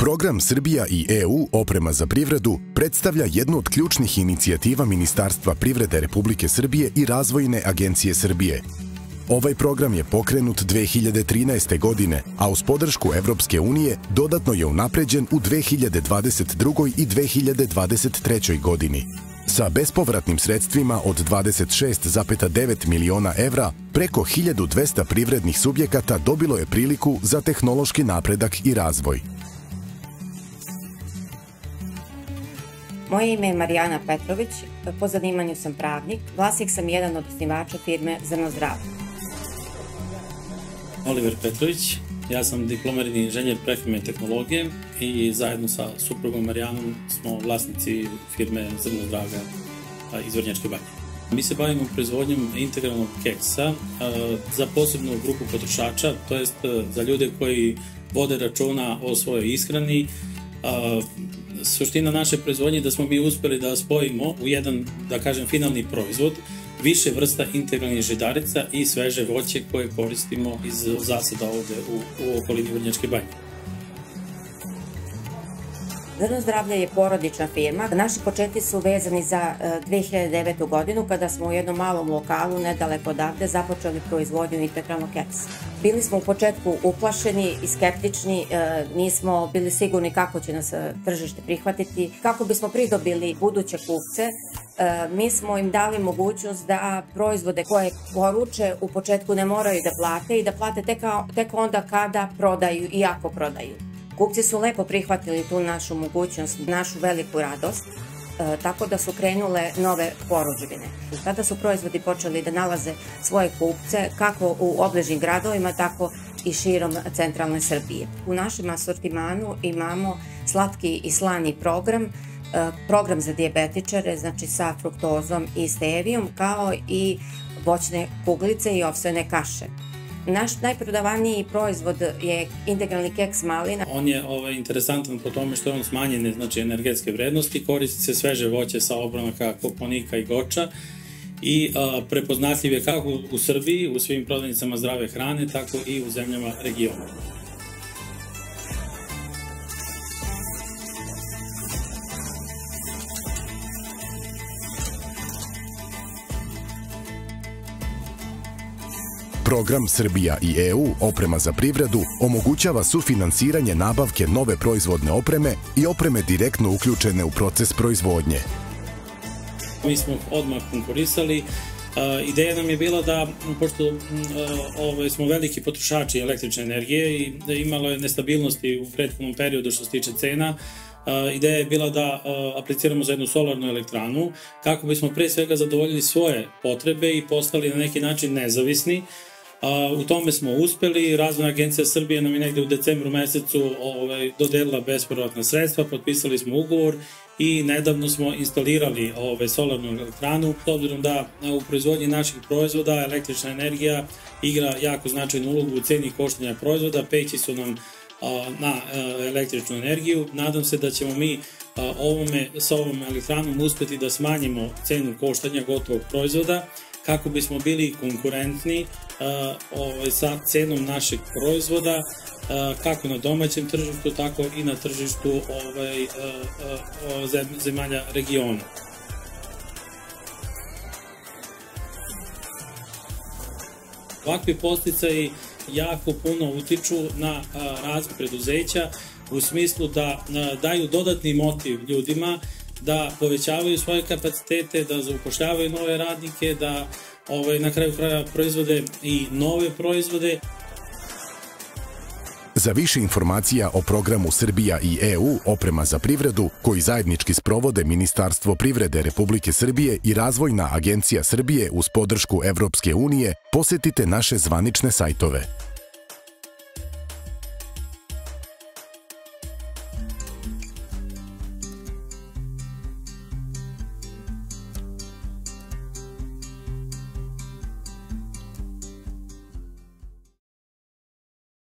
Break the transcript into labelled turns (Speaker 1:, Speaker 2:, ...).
Speaker 1: Program Srbija i EU oprema za privredu predstavlja jednu od ključnih inicijativa Ministarstva privrede Republike Srbije i Razvojne agencije Srbije. Ovaj program je pokrenut 2013. godine, a uz podršku Evropske unije dodatno je unapređen u 2022. i 2023. godini. Sa bespovratnim sredstvima od 26,9 miliona evra, preko 1200 privrednih subjekata dobilo je priliku za tehnološki napredak i razvoj.
Speaker 2: Moje ime je Marijana Petrović, po zanimanju sam pravnik, vlasnik sam jedan od osnivača firme Zrno zdravlje.
Speaker 3: Oliver Petrović, ja sam diplomirani inženjer prehrambene tehnologije i zajedno sa suprugom Marijanom smo vlasnici firme Zrno zdravlja iz Vrnjačke Banje. Mi se bavimo proizvodnjom integralnog keksa za posebnu grupu potrošača, to jest za ljude koji vode računa o svojoj ishrani. Suština naše proizvodnje je da smo mi uspeli da spojimo u jedan, da kažem, finalni proizvod više vrsta integralnih žitarica i sveže voće koje koristimo iz zasada ovde u okolini Vrnjačke Banje.
Speaker 2: Zrno zdravlje je porodična firma. Naši početci su vezani za 2009. godinu kada smo u jednom malom lokalu nedaleko odavde započeli proizvodnju integralnog keksa. Bili smo u početku uplašeni i skeptični, nismo bili sigurni kako će nas tržište prihvatiti. Kako bismo pridobili buduće kupce, mi smo im dali mogućnost da proizvode koje poruče u početku ne moraju da plate i da plate tek onda kada prodaju i ako prodaju. Kupci su lepo prihvatili tu našu mogućnost, našu veliku radost, tako da su krenule nove porudžbine. Tada su proizvodi počeli da nalaze svoje kupce kako u obližnjim gradovima, tako i širom centralne Srbije. U našem asortimanu imamo slatki i slani program za dijabetičare, znači sa fruktozom i stevijom, kao i voćne kuglice i ovsene kaše. Naš najprodavaniji proizvod je integralni keks malina.
Speaker 3: On je interesantan po tome što je on smanjene, znači, energetske vrednosti, koristi se sveže voće sa obronaka koponika i goča i prepoznatljiv je kako u Srbiji, u svim prodavnicama zdrave hrane, tako i u zemljama regiona.
Speaker 1: Program Srbija i EU oprema za privredu omogućava sufinansiranje nabavke nove proizvodne opreme i opreme direktno uključene u proces proizvodnje.
Speaker 3: Mi smo odmah konkurisali. Ideja nam je bila da, pošto smo veliki potrošači električne energije i imalo je nestabilnosti u prethodnom periodu što se tiče cena, ideja je bila da apliciramo za jednu solarnu elektranu kako bismo pre svega zadovoljili svoje potrebe i postali na neki način nezavisni. U tome smo uspeli. Razvojna agencija Srbije nam je negde u decembru mesecu dodelila bespovratna sredstva, potpisali smo ugovor i nedavno smo instalirali solarnu elektranu. S obzirom da u proizvodnji naših proizvoda električna energija igra jako značajnu ulogu u ceni koštanja proizvoda, peći su nam na električnu energiju. Nadam se da ćemo mi sa ovom elektranom uspeti da smanjimo cenu koštanja gotovog proizvoda kako bismo bili konkurentni sa cenom našeg proizvoda, kako na domaćem tržištu, tako i na tržištu zemalja regiona. Ovakvi podsticaji jako puno utiču na razvoj preduzeća u smislu da daju dodatni motiv ljudima da povećavaju svoje kapacitete, da zapošljavaju nove radnike, da na kraju kraja proizvode i nove proizvode.
Speaker 1: Za više informacija o programu Srbija i EU oprema za privredu, koji zajednički sprovode Ministarstvo privrede Republike Srbije i Razvojna agencija Srbije uz podršku Evropske unije, posetite naše zvanične sajtove.